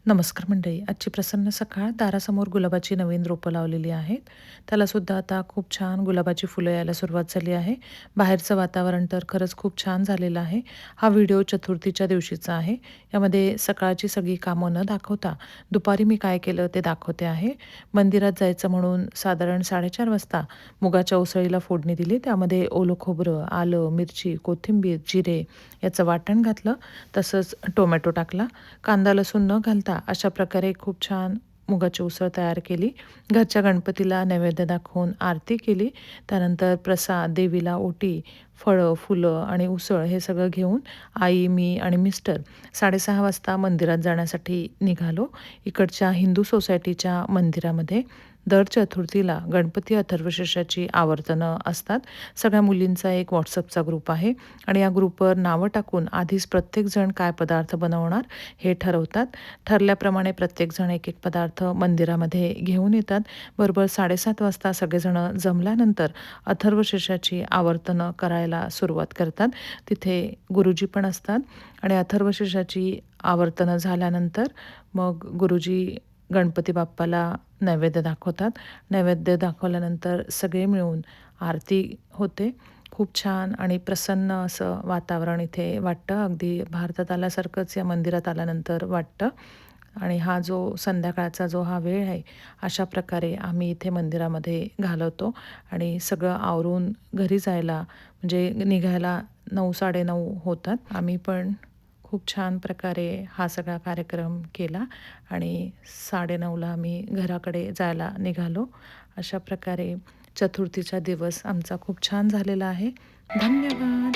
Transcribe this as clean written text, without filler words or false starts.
नमस्कार मंडळी. आजची प्रसन्न सकाळ. दारासमोर गुलाबाची नवीन रोपं लावलेली आहेत. त्यालासुद्धा आता खूप छान गुलाबाची फुलं यायला सुरुवात झाली आहे. बाहेरचं वातावरण तर खरंच खूप छान झालेलं आहे. हा व्हिडिओ चतुर्थीच्या दिवशीचा आहे. यामध्ये सकाळची सगळी कामं न दाखवता दुपारी मी काय केलं ते दाखवते आहे. मंदिरात जायचं म्हणून साधारण 4:30 वाजता मुगाच्या उसळीला फोडणी दिली. त्यामध्ये ओलं खोबरं, आलं, मिरची, कोथिंबीर, जिरे याचं वाटण घातलं. तसंच टोमॅटो टाकला. कांदा लसूण न घालता अशा प्रकारे खूप छान मुगाची उसळ तयार केली. घरच्या गणपतीला नैवेद्य दाखवून आरती केली. त्यानंतर प्रसाद, देवीला ओटी, फळं, फुलं आणि उसळ हे सगळं घेऊन आई, मी आणि मिस्टर 6:30 वाजता मंदिरात जाण्यासाठी निघालो. इकडच्या हिंदू सोसायटीच्या मंदिरामध्ये दर चतुर्थीला गणपती अथर्वशीर्षाची आवर्तनं असतात. सगळ्या मुलींचा एक WhatsAppचा ग्रुप आहे आणि या ग्रुपवर नावं टाकून आधीच प्रत्येकजण काय पदार्थ बनवणार हे ठरवतात. ठरल्याप्रमाणे प्रत्येकजण एक-एक पदार्थ मंदिरामध्ये घेऊन येतात. बरोबर 7:30 वाजता सगळेजण जमल्यानंतर अथर्वशीर्षाची आवर्तनं करायला सुरुवात करतात. तिथे गुरुजी पण असतात आणि अथर्वशीर्षाची आवर्तनं झाल्यानंतर मग गुरुजी गणपती बाप्पाला नैवेद्य दाखवतात. नैवेद्य दाखवल्यानंतर सगळे मिळून आरती होते. खूप छान आणि प्रसन्न असं वातावरण इथे वाटतं. अगदी भारतात आल्यासारखंच या मंदिरात आल्यानंतर वाटतं. आणि हा जो संध्याकाळचा जो हा वेळ आहे, अशा प्रकारे आम्ही इथे मंदिरामध्ये घालवतो आणि सगळं आवरून घरी जायला म्हणजे निघायला 9:00-9:30 होतात. आम्ही पण खूप छान प्रकारे हा सगळा कार्यक्रम केला आणि 9:30ला आम्ही घराकडे जायला निघालो. अशा प्रकारे चतुर्थीचा दिवस आमचा खूप छान झालेला आहे. धन्यवाद.